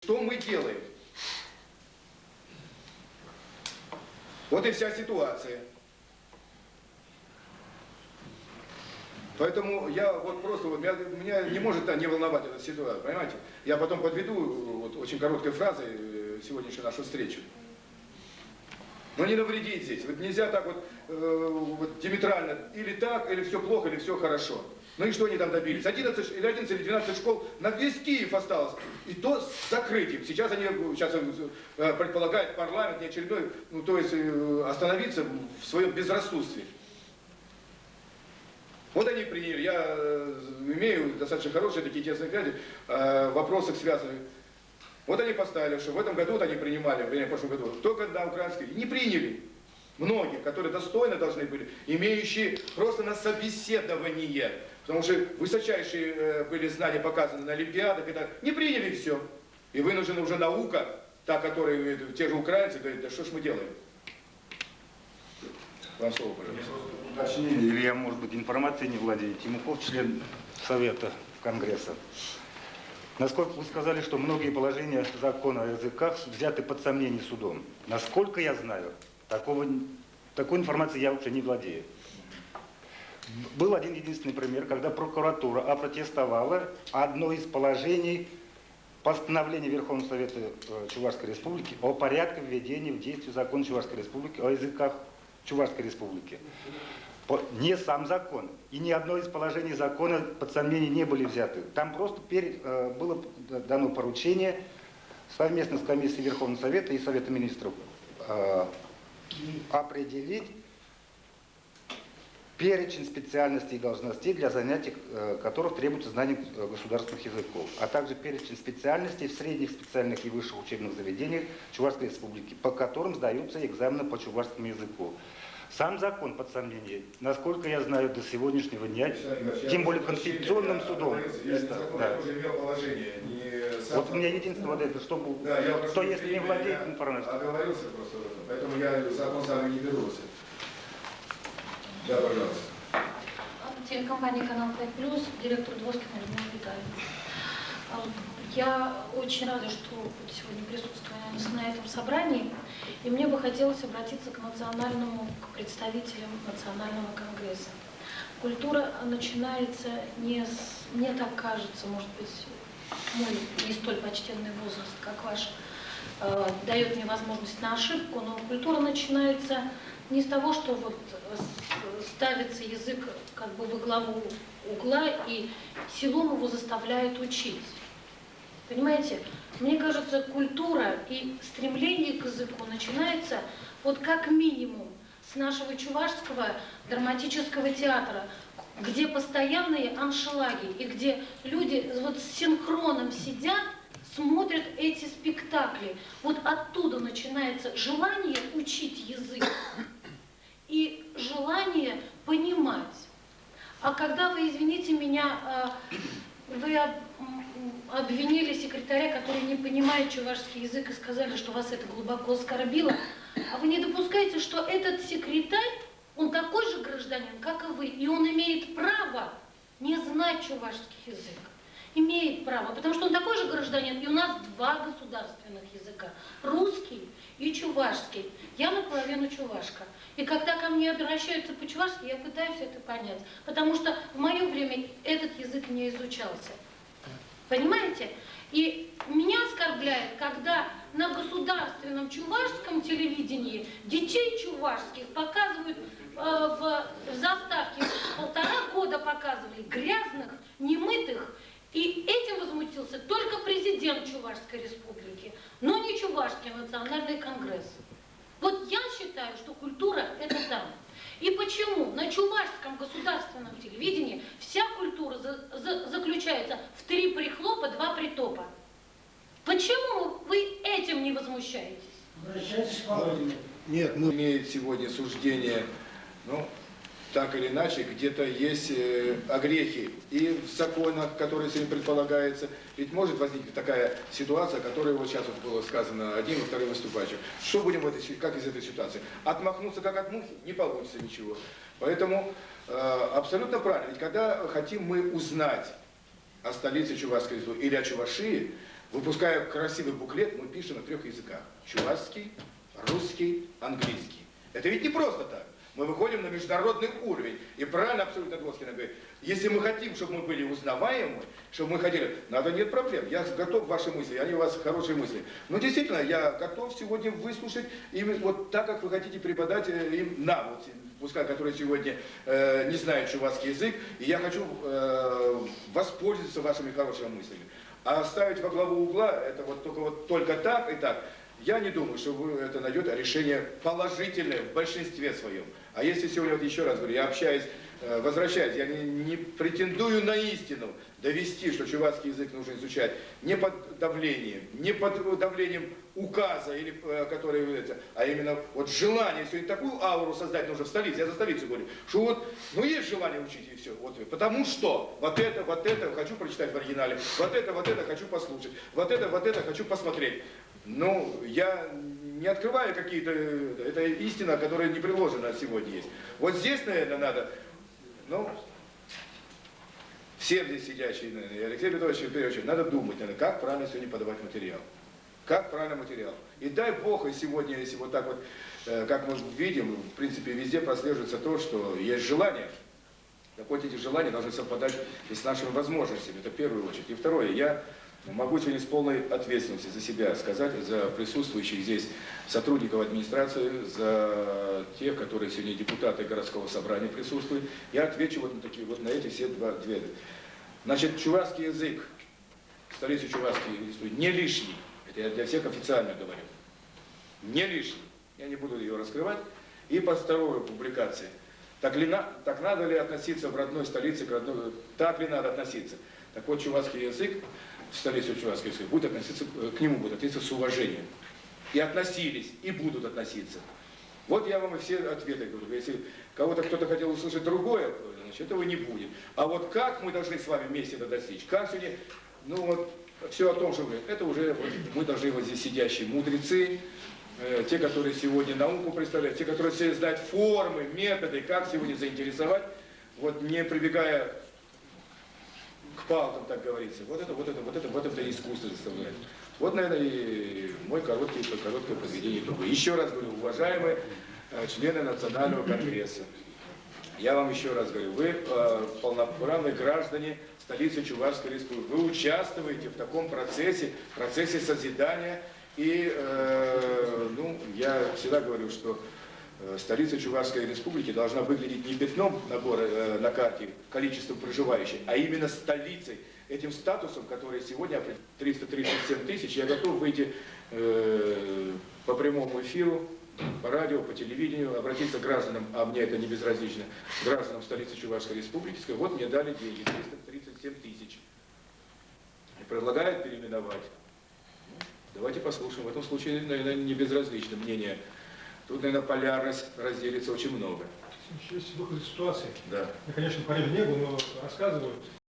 Что мы делаем? Вот и вся ситуация. Поэтому я вот просто, меня не может не волновать эта ситуация, понимаете? Я потом подведу вот очень короткой фразой сегодняшнюю нашу встречу. Но не навредить здесь. Вот нельзя так вот диаметрально, или так, или все плохо, или все хорошо. Ну и что они там добились? 11 или 12 школ на весь Киев осталось. И то с закрытием. Сейчас предполагают парламент не очередной, ну то есть остановиться в своем безрассудстве. Вот они приняли, я имею достаточно хорошие такие тесные связи, вопросы связаны. Вот они поставили, что в этом году вот они принимали, в прошлом году, только на украинский, не приняли. Многие, которые достойно должны были, имеющие просто на собеседование, потому что высочайшие были знания показаны на олимпиадах, это не приняли все. И вынуждена уже наука, та, которая те же украинцы говорят, да что ж мы делаем? Вам слово, пожалуйста. Уточнение, или я, может быть, информацией не владею. Тимуков, член Совета Конгресса. Насколько вы сказали, что многие положения закона о языках взяты под сомнение судом. Насколько я знаю, такой информацией я вообще не владею. Был один единственный пример, когда прокуратура опротестовала одно из положений постановления Верховного Совета Чувашской Республики о порядке введения в действие закона Чувашской Республики о языках Чувашской Республики. Не сам закон. И ни одно из положений закона под сомнение не были взяты. Там просто было дано поручение совместно с комиссией Верховного Совета и Совета Министров определить перечень специальностей и должностей, для занятий которых требуется знание государственных языков, а также перечень специальностей в средних, специальных и высших учебных заведениях Чувашской Республики, по которым сдаются экзамены по чувашскому языку. Сам закон под сомнение, насколько я знаю, до сегодняшнего дня, тем более Конституционным судом. Вот у меня единственное вот это, чтобы кто если не владеет информацией. Оговорился просто в этом, поэтому я закон сам не берусь. Да, пожалуйста. Телекомпания «Канал 5+», директор Двоскина Людмила Витальевна. Я очень рада, что сегодня присутствую на этом собрании, и мне бы хотелось обратиться к представителям Национального конгресса. Культура начинается не с, мне так кажется, может быть, мой не столь почтенный возраст, как ваш, дает мне возможность на ошибку, но культура начинается не с того, что вот ставится язык как бы во главу угла и силом его заставляют учить. Понимаете, мне кажется, культура и стремление к языку начинается вот как минимум с нашего чувашского драматического театра, где постоянные аншлаги и где люди вот с синхроном сидят, смотрят эти спектакли. Вот оттуда начинается желание учить язык и желание понимать. А когда вы, извините меня, вы обвинили секретаря, который не понимает чувашский язык, и сказали, что вас это глубоко оскорбило, а вы не допускаете, что этот секретарь, он такой же гражданин, как и вы, и он имеет право не знать чувашский язык. Имеет право, потому что он такой же гражданин, и у нас два государственных языка, русский и чувашский. Я наполовину чувашка. И когда ко мне обращаются по-чувашски, я пытаюсь это понять, потому что в мое время этот язык не изучался. Понимаете? И меня оскорбляет, когда на государственном чувашском телевидении детей чувашских показывают в заставке, 1,5 года показывали грязных, немытых, и этим возмутился только президент Чувашской Республики, но не Чувашский национальный конгресс. Вот я считаю, что культура – это там. И почему на чувашском государственном телевидении вся культура заключается в 3 прихлопа, 2 притопа? Почему вы этим не возмущаетесь? Обращайтесь к Володину. Нет, мы имеем сегодня суждение, ну, так или иначе, где-то есть огрехи и в законах, которые сегодня предполагаются. Ведь может возникнуть такая ситуация, которая вот сейчас вот было сказано одним и вторым выступающим. Что будем как из этой ситуации? Отмахнуться как от мухи? Не получится ничего. Поэтому абсолютно правильно. Ведь когда хотим мы узнать о столице Чувашской республики или о Чувашии, Выпуская красивый буклет, мы пишем на 3 языках. Чувашский, русский, английский. Это ведь не просто так. Мы выходим на международный уровень. И правильно абсолютно Двоскина говорит, если мы хотим, чтобы мы были узнаваемы, чтобы мы хотели, надо, нет проблем. Я готов ваши мысли, они у вас хорошие мысли. Но действительно, я готов сегодня выслушать именно вот так, как вы хотите преподать им нам, вот, пускай, которые сегодня не знают чувашский язык, и я хочу воспользоваться вашими хорошими мыслями. А ставить во главу угла, это вот только так и так. Я не думаю, что вы это найдете решение положительное в большинстве своем. А если сегодня, вот еще раз говорю, я общаюсь, возвращаюсь, я не претендую на истину, довести, что чувашский язык нужно изучать не под давлением, не под давлением указа, или, который, а именно вот желание, сегодня такую ауру создать нужно в столице, я за столицу говорю, что вот, ну есть желание учить и все, вот, потому что вот это хочу прочитать в оригинале, вот это хочу послушать, вот это хочу посмотреть. Ну, я не открываю какие-то, это истина, которая не приложена сегодня есть. Вот здесь, наверное, надо, ну, все здесь сидящие, наверное, Алексей Петрович, в первую очередь, надо думать, наверное, как правильно сегодня подавать материал. Как правильно материал. И дай Бог, и сегодня, если вот так вот, как мы видим, в принципе, везде прослеживается то, что есть желание. Так вот, эти желания должны совпадать и с нашими возможностями, это в первую очередь. И второе, я могу сегодня с полной ответственностью за себя сказать, за присутствующих здесь сотрудников администрации, за тех, которые сегодня депутаты городского собрания присутствуют. Я отвечу вот на эти все две. Значит, чувашский язык, столица чувашский язык, не лишний. Это я для всех официально говорю. Не лишний. Я не буду ее раскрывать. И по второй публикации. Так надо ли относиться в родной столице к родной... Так ли надо относиться? Так вот, чувашский язык, в столицу чувашский язык, будет относиться, к нему будут относиться с уважением. И относились, и будут относиться. Вот я вам и все ответы говорю. Если кого-то кто-то хотел услышать другое, значит, этого не будет. А вот как мы должны с вами вместе это достичь? Как сегодня, ну вот, все о том, что это уже вот, мы должны вот здесь сидящие мудрецы, те, которые сегодня науку представляют, те, которые все знают формы, методы, как сегодня заинтересовать, вот не прибегая к палкам, так говорится. Вот это искусство заставляет. Вот, наверное, и мой короткое подведение итога. Еще раз говорю, уважаемые члены Национального конгресса, я вам еще раз говорю, вы полноправные граждане столицы Чувашской республики. Вы участвуете в таком процессе созидания. И ну, я всегда говорю, что столица Чувашской республики должна выглядеть не пятном на карте количеством проживающих, а именно столицей. Этим статусом, который сегодня 337 тысяч, я готов выйти по прямому эфиру, по радио, по телевидению, обратиться к гражданам, а мне это не безразлично, гражданам столицы Чувашской республики, сказать, вот мне дали деньги, 337 тысяч. И предлагают переименовать. Давайте послушаем. В этом случае, наверное, не безразлично мнение. Тут, наверное, полярность разделится очень много. Есть выход из ситуации. Да. Я, конечно, парень не был, но рассказывают,